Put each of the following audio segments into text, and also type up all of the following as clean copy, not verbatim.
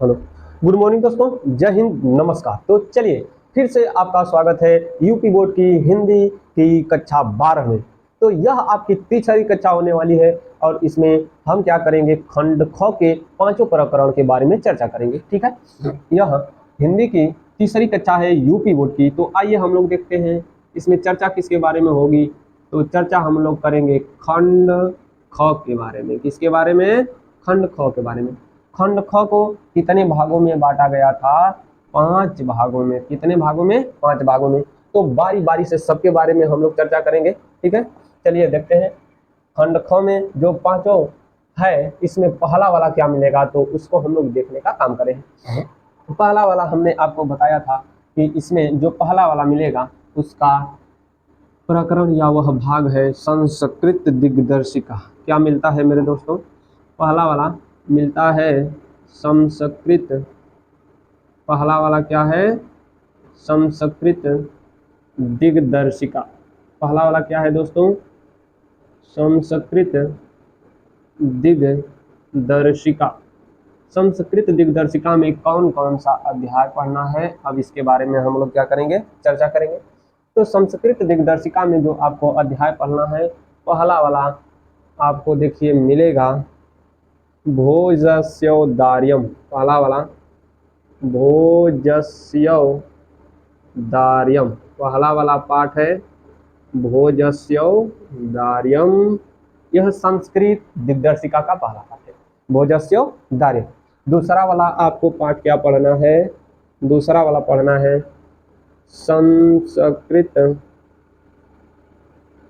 Hello, good morning दोस्तों, जय हिंद, नमस्कार। तो चलिए फिर से आपका स्वागत है यूपी बोर्ड की हिंदी की कक्षा 12 में। तो यह आपकी तीसरी कक्षा होने वाली है और इसमें हम क्या करेंगे, खंड ख के पांचों प्रकरण के बारे में चर्चा करेंगे। ठीक है, यह हिंदी की तीसरी कक्षा है यूपी बोर्ड की। तो आइए हम लोग देखते हैं इसमें चर्चा किसके बारे में होगी। तो चर्चा हम लोग करेंगे खंड ख के बारे में। किसके बारे में? खंड ख के बारे में। खंड ख को कितने भागों में बांटा गया था? 5 भागों में। कितने भागों में? 5 भागों में। तो बारी बारी से सबके बारे में हम लोग चर्चा करेंगे। ठीक है, चलिए देखते हैं खंड ख में जो पांचों है, इसमें पहला वाला क्या मिलेगा, तो उसको हम लोग देखने का काम करें। पहला वाला हमने आपको बताया था कि इसमें जो पहला वाला मिलेगा उसका प्रकरण या वह भाग है संस्कृत दिग्दर्शिका। क्या मिलता है मेरे दोस्तों? पहला वाला मिलता है संस्कृत। पहला वाला क्या है? संस्कृत दिग्दर्शिका। पहला वाला क्या है दोस्तों? संस्कृत दिग्दर्शिका। संस्कृत दिग्दर्शिका में कौन कौन सा अध्याय पढ़ना है, अब इसके बारे में हम लोग क्या करेंगे, चर्चा करेंगे। तो संस्कृत दिग्दर्शिका में जो आपको अध्याय पढ़ना है, पहला वाला आपको देखिए मिलेगा भोजस्योदार्यम। पहला वाला भोजस्योदार्यम। पहला वाला पाठ है भोजस्योदार्यम। यह संस्कृत दिग्दर्शिका का पहला पाठ है, भोजस्योदार्यम। दूसरा वाला आपको पाठ क्या पढ़ना है? दूसरा वाला पढ़ना है संस्कृत।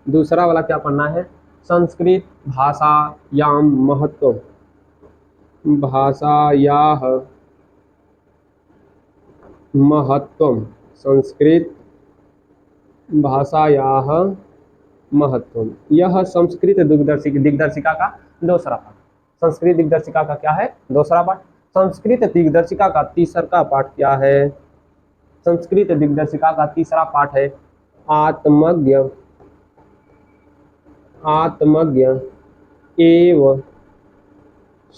दूसरा वाला क्या पढ़ना है? संस्कृत भाषायां महत्व। भाषायाः महत्वम। संस्कृत भाषायाः महत्वम। यह संस्कृत दिग्दर्शिका का दूसरा पाठ। संस्कृत दिग्दर्शिका का क्या है? दूसरा पाठ। संस्कृत दिग्दर्शिका का तीसरा पाठ क्या है? संस्कृत दिग्दर्शिका का तीसरा पाठ है आत्मज्ञ। आत्मज्ञ एवं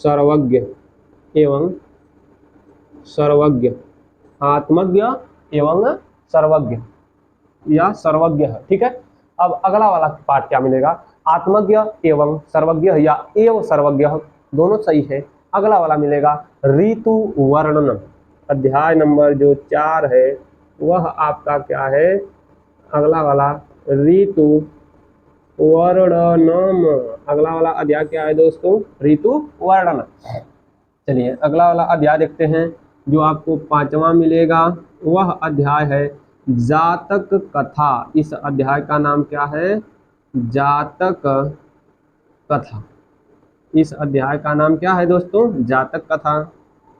सर्वज्ञ। एवं सर्वज्ञ। आत्मज्ञ एवं सर्वज्ञ या सर्वज्ञ है। ठीक है, अब अगला वाला पाठ क्या मिलेगा? आत्मज्ञ एवं सर्वज्ञ या एवं सर्वज्ञ, दोनों सही है। अगला वाला मिलेगा ऋतु वर्णनम। अध्याय नंबर जो 4 है वह आपका क्या है? अगला वाला ऋतु वर्णनम। अगला वाला अध्याय क्या है दोस्तों? ऋतु वर्णन। चलिए अगला वाला अध्याय देखते हैं। जो आपको 5वां मिलेगा वह अध्याय है जातक कथा। इस अध्याय का नाम क्या है? जातक कथा। इस अध्याय का नाम क्या है दोस्तों? जातक कथा।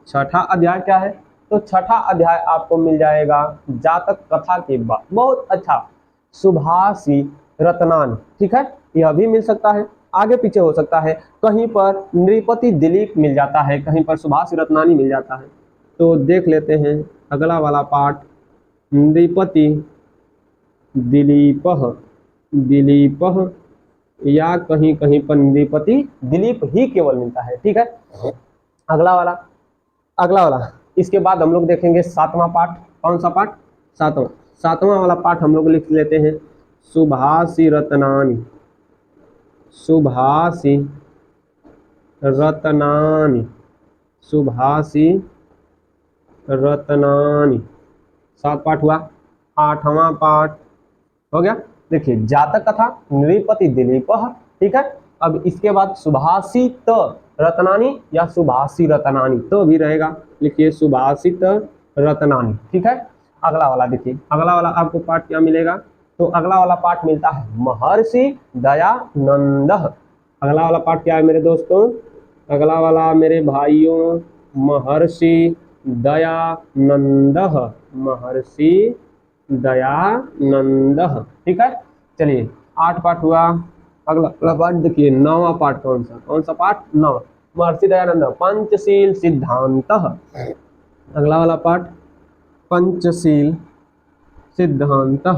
छठा अध्याय क्या है? तो छठा अध्याय आपको मिल जाएगा जातक कथा के बाद बहुत अच्छा सुभाषी रत्नान। ठीक है, यह भी मिल सकता है, आगे पीछे हो सकता है। कहीं पर नृपति दिलीप मिल जाता है, कहीं पर सुभाषी रत्नानी मिल जाता है। तो देख लेते हैं अगला वाला पाठ नृपति दिलीपः। दिलीपः या कहीं कहीं पर नृपति दिलीप ही केवल मिलता है। ठीक है, अगला वाला इसके बाद हम लोग देखेंगे 7वां पाठ। कौन सा पाठ? 7वां वाला पाठ हम लोग लिख लेते हैं सुभाषी रत्नानी। सुभाषी रत्नानी। सुभाषी रत्नानी। 7 पाठ हुआ। 8वां पाठ हो गया। देखिए जातक कथा नृपति दिलीप। ठीक है, अब इसके बाद सुभाषित रत्नानी या सुभाषी रत्नानी तो भी रहेगा, लिखिए सुभाषित रत्नानी। ठीक है, अगला वाला देखिए, अगला वाला आपको पाठ क्या मिलेगा? तो अगला वाला पाठ मिलता है महर्षि दयानंद। अगला वाला पाठ क्या है मेरे दोस्तों? अगला वाला मेरे भाइयों महर्षि दयानंद। महर्षि दयानंद। ठीक है, चलिए 8 पाठ हुआ। अगला पाठ देखिए 9वां पाठ। कौन सा पाठ? 9 महर्षि दयानंद पंचशील सिद्धांत। अगला वाला पाठ पंचशील सिद्धांत।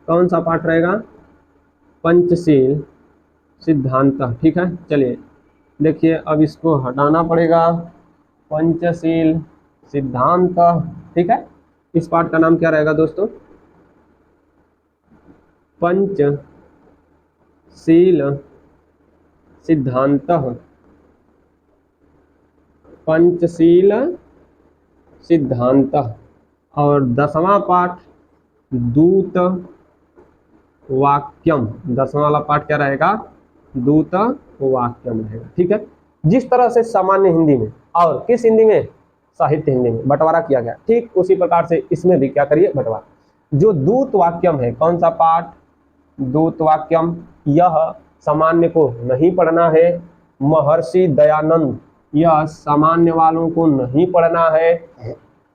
कौन सा पाठ रहेगा? पंचशील सिद्धांत। ठीक है, चलिए देखिए अब इसको हटाना पड़ेगा। पंचशील सिद्धांत। ठीक है, इस पाठ का नाम क्या रहेगा दोस्तों? पंचशील सिद्धांत। पंचशील सिद्धांत। और 10वां पाठ दूत वाक्यम। 10वां वाला पाठ क्या रहेगा? दूत वाक्यम रहेगा। ठीक है, जिस तरह से सामान्य हिंदी में और किस हिंदी में, साहित्य हिंदी में बंटवारा किया गया, ठीक उसी प्रकार से इसमें भी क्या करिए, बंटवारा। जो दूत वाक्यम है, कौन सा पाठ? दूत वाक्यम। यह सामान्य को नहीं पढ़ना है। महर्षि दयानंद, यह सामान्य वालों को नहीं पढ़ना है।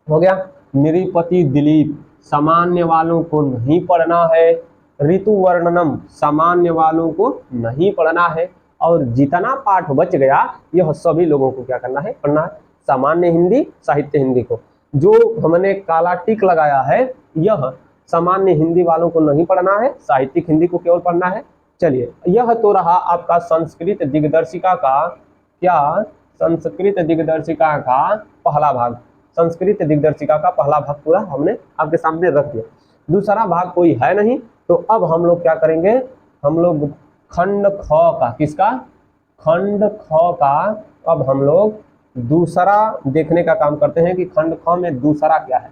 हो गया। निरिपति दिलीप, सामान्य वालों को नहीं पढ़ना है। ऋतु वर्णनम, सामान्य वालों को नहीं पढ़ना है। और जितना पाठ बच गया यह सभी लोगों को क्या करना है, पढ़ना है। सामान्य हिंदी, साहित्य हिंदी को जो हमने काला टिक लगाया है, यह सामान्य हिंदी वालों को नहीं पढ़ना है, साहित्यिक हिंदी को केवल पढ़ना है। चलिए, यह तो रहा आपका संस्कृत दिग्दर्शिका का क्या, संस्कृत दिग्दर्शिका का पहला भाग। संस्कृत दिग्दर्शिका का पहला भाग पूरा हमने आपके सामने रख दिया। दूसरा भाग कोई है नहीं, तो अब हम लोग क्या करेंगे, हम लोग खंड ख का, किसका? खंड ख का अब हम लोग दूसरा देखने का काम करते हैं कि खंड ख में दूसरा क्या है।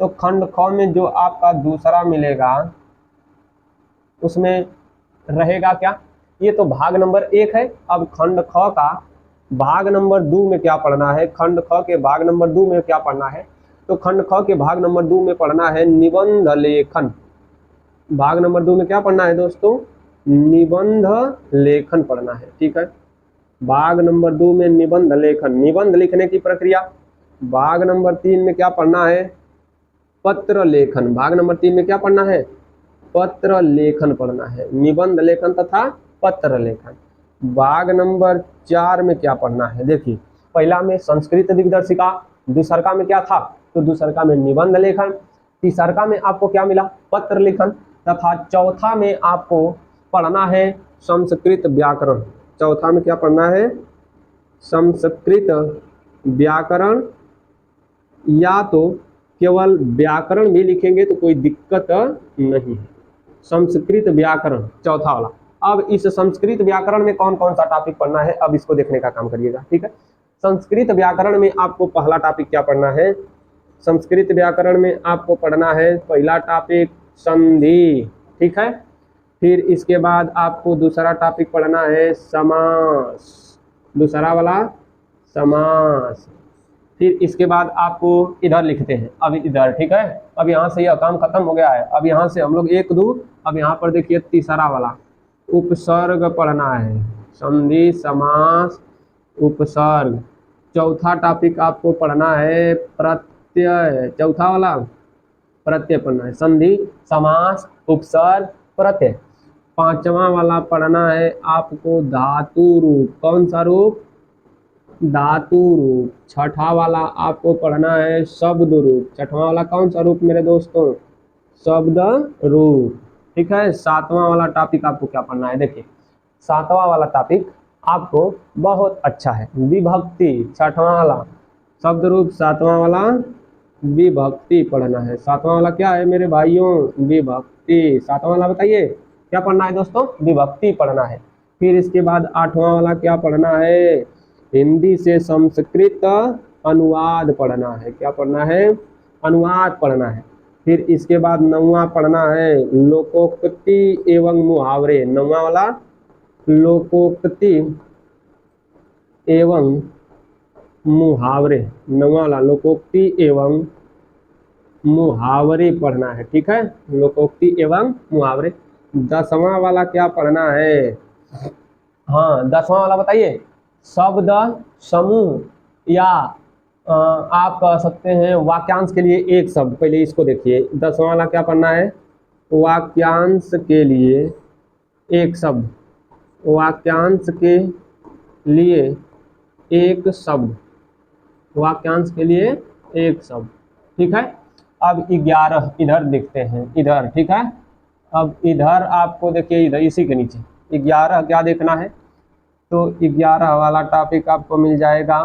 तो खंड ख में जो आपका दूसरा मिलेगा उसमें रहेगा क्या? ये तो भाग नंबर 1 है। अब खंड ख का भाग नंबर 2 में क्या पढ़ना है? खंड ख के भाग नंबर 2 में क्या पढ़ना है? तो खंड ख के भाग नंबर 2 में पढ़ना है निबंध लेखन। भाग नंबर 2 में क्या पढ़ना है दोस्तों? निबंध लेखन पढ़ना है। ठीक है, भाग नंबर 2 में निबंध लेखन, निबंध लिखने की प्रक्रिया। भाग नंबर 3 में क्या पढ़ना है? पत्र लेखन। भाग नंबर 3 में क्या पढ़ना है? पत्र लेखन पढ़ना है। निबंध लेखन तथा पत्र लेखन। भाग नंबर 4 में क्या पढ़ना है? देखिए, पहला में संस्कृत दिग्दर्शिका, दूसरका में क्या था? तो दूसरका में निबंध लेखन, तीसरका में आपको क्या मिला? पत्र लेखन, तथा चौथा में आपको पढ़ना है संस्कृत व्याकरण। चौथा में क्या पढ़ना है? संस्कृत व्याकरण। या तो केवल व्याकरण भी लिखेंगे तो कोई दिक्कत नहीं है। संस्कृत व्याकरण चौथा वाला। अब इस संस्कृत व्याकरण में कौन कौन सा टॉपिक पढ़ना है, अब इसको देखने का काम करिएगा। ठीक है, संस्कृत व्याकरण में आपको पहला टॉपिक क्या पढ़ना है? संस्कृत व्याकरण में आपको पढ़ना है पहला टॉपिक संधि। ठीक है, फिर इसके बाद आपको दूसरा टॉपिक पढ़ना है समास, दूसरा वाला समास। फिर इसके बाद आपको इधर लिखते हैं, अब इधर। ठीक है, अब यहाँ से यह काम खत्म हो गया है। अब यहाँ से हम लोग 1 2, अब यहाँ पर देखिए तीसरा वाला उपसर्ग पढ़ना है। संधि, समास, उपसर्ग। चौथा टॉपिक आपको पढ़ना है प्रत्यय। चौथा वाला प्रत्यय पढ़ना है। संधि, समास, उपसर्ग, प्रत्यय। पांचवा वाला पढ़ना है आपको धातु रूप। कौन सा रूप? धातु रूप। छठा वाला आपको पढ़ना है शब्द रूप। छठवां वाला कौन सा रूप मेरे दोस्तों? शब्द रूप। ठीक है, सातवां वाला टॉपिक आपको क्या पढ़ना है? देखिए, सातवां वाला टॉपिक आपको बहुत अच्छा है, विभक्ति। छठवां वाला शब्द रूप, सातवां वाला विभक्ति पढ़ना है। सातवां वाला क्या है मेरे भाइयों? विभक्ति। सातवां वाला बताइए क्या पढ़ना है दोस्तों? विभक्ति पढ़ना है। फिर इसके बाद आठवां वाला क्या पढ़ना है? हिंदी से संस्कृत अनुवाद पढ़ना है। क्या पढ़ना है? अनुवाद पढ़ना है। फिर इसके बाद 9वां पढ़ना है लोकोक्ति एवं मुहावरे। 9वां वाला लोकोक्ति एवं मुहावरे। 9वां वाला लोकोक्ति एवं मुहावरे पढ़ना है। ठीक है, लोकोक्ति एवं मुहावरे। 10वां वाला क्या पढ़ना है? हाँ, 10वां वाला बताइए। शब्द समूह, या आप कह सकते हैं वाक्यांश के लिए एक शब्द। पहले इसको देखिए, 10वां वाला क्या पढ़ना है? वाक्यांश के लिए एक शब्द। वाक्यांश के लिए एक शब्द। वाक्यांश के लिए एक शब्द। ठीक है, अब 11 इधर देखते हैं, इधर। ठीक है, अब इधर आपको देखिए, इधर इसी के नीचे 11 क्या देखना है? तो 11 वाला टॉपिक आपको मिल जाएगा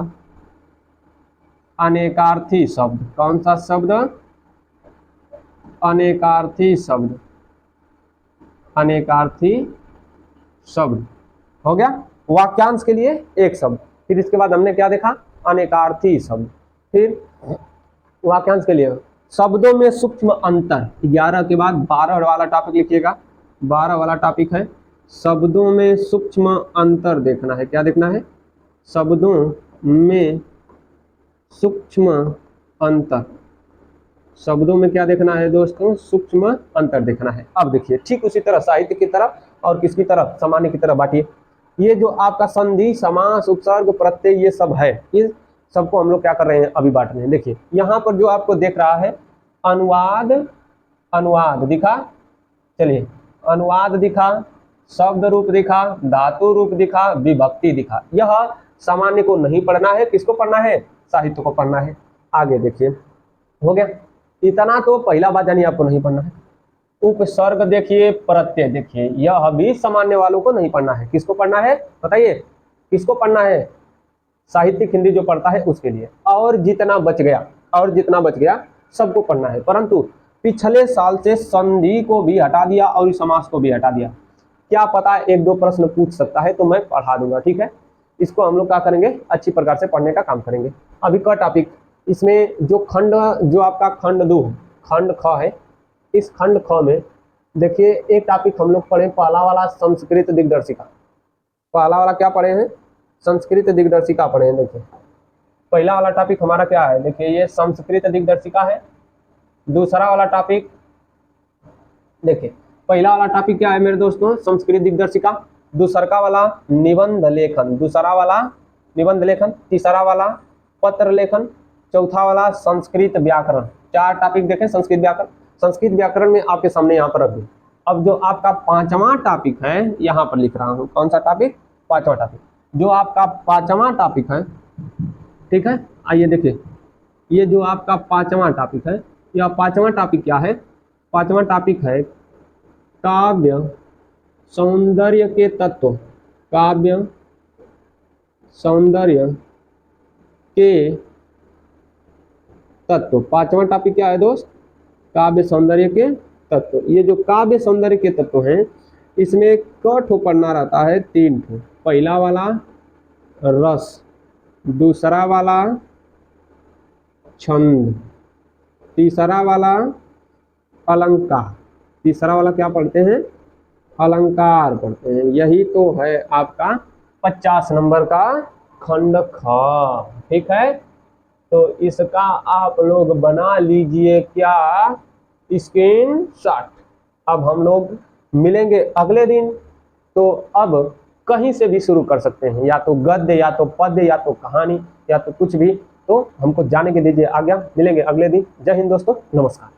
अनेकार्थी शब्द। कौन सा शब्द? अनेकार्थी शब्द। अनेकार्थी शब्द हो गया। वाक्यांश के लिए एक शब्द। फिर इसके बाद हमने क्या देखा? अनेकार्थी शब्द। फिर वाक्यांश के लिए शब्दों में सूक्ष्म अंतर। 11 के बाद 12 वाला टॉपिक लिखिएगा। 12 वाला टॉपिक है शब्दों में सूक्ष्म अंतर देखना है। क्या देखना है? शब्दों में सूक्ष्म अंतर। शब्दों में क्या देखना है दोस्तों? सूक्ष्म अंतर देखना है। अब देखिए, ठीक उसी तरह साहित्य की तरफ और किसकी तरफ? सामान्य की तरफ बांटिए। ये जो आपका संधि, समास, उपसर्ग, प्रत्यय, ये सब है, इस सबको हम लोग क्या कर रहे हैं? अभी बांट रहे हैं। देखिए यहाँ पर जो आपको देख रहा है अनुवाद, अनुवाद दिखा, चलिए अनुवाद दिखा, शब्द रूप दिखा, धातु रूप दिखा, विभक्ति दिखा। यह सामान्य को नहीं पढ़ना है, किसको पढ़ना है? साहित्य को पढ़ना है। आगे देखिए, हो गया इतना तो पहला बात यानी आपको नहीं पढ़ना है। उपसर्ग देखिए, प्रत्यय देखिए, यह भी सामान्य वालों को नहीं पढ़ना है। किसको पढ़ना है बताइए? किसको पढ़ना है? साहित्यिक हिंदी जो पढ़ता है उसके लिए। और जितना बच गया, और जितना बच गया सबको पढ़ना है। परंतु पिछले साल से संधि को भी हटा दिया और समास को भी हटा दिया। क्या पता एक दो प्रश्न पूछ सकता है, तो मैं पढ़ा दूंगा, ठीक है। इसको हम लोग क्या करेंगे? अच्छी प्रकार से पढ़ने का काम करेंगे। अभी का टॉपिक, इसमें जो खंड, जो आपका खंड 2 खंड ख है, इस खंड ख में देखिए एक टॉपिक हम लोग पढ़े, पहला वाला संस्कृत दिग्दर्शिका। पहला वाला क्या पढ़े हैं? संस्कृत दिग्दर्शिका पढ़े हैं। देखिए पहला वाला टॉपिक हमारा क्या है? देखिए ये संस्कृत दिग्दर्शिका है। दूसरा वाला टॉपिक देखिए, पहला वाला टॉपिक क्या है मेरे दोस्तों? संस्कृत दिग्दर्शिका। दूसरा वाला निबंध लेखन, दूसरा वाला निबंध लेखन, तीसरा वाला पत्र लेखन, चौथा वाला संस्कृत व्याकरण। 4 टॉपिक देखें संस्कृत व्याकरण। संस्कृत व्याकरण में आपके सामने यहाँ पर रख दूं। अब जो आपका 5वां टॉपिक है यहाँ पर लिख रहा हूँ। कौन सा टॉपिक? 5वां टॉपिक। जो आपका 5वां टॉपिक है, ठीक है, आइए देखिए, ये जो आपका 5वां टॉपिक है, यह 5वां टॉपिक क्या है? 5वां टॉपिक है काव्य सौंदर्य के तत्व। काव्य सौंदर्य के तत्व। 5वां टॉपिक क्या है दोस्त? काव्य सौंदर्य के तत्व। ये जो काव्य सौंदर्य के तत्व हैं, इसमें क ठो पढ़ना रहता है, 3 ठो। पहला वाला रस, दूसरा वाला छंद, तीसरा वाला अलंकार। तीसरा वाला क्या पढ़ते हैं? अलंकार पढ़ते हैं। यही तो है आपका 50 नंबर का खंड ख, ठीक है। तो इसका आप लोग बना लीजिए क्या? स्क्रीनशॉट। अब हम लोग मिलेंगे अगले दिन। तो अब कहीं से भी शुरू कर सकते हैं, या तो गद्य, या तो पद्य, या तो कहानी, या तो कुछ भी। तो हमको जाने के दीजिए आज्ञा। मिलेंगे अगले दिन। जय हिंद दोस्तों, नमस्कार।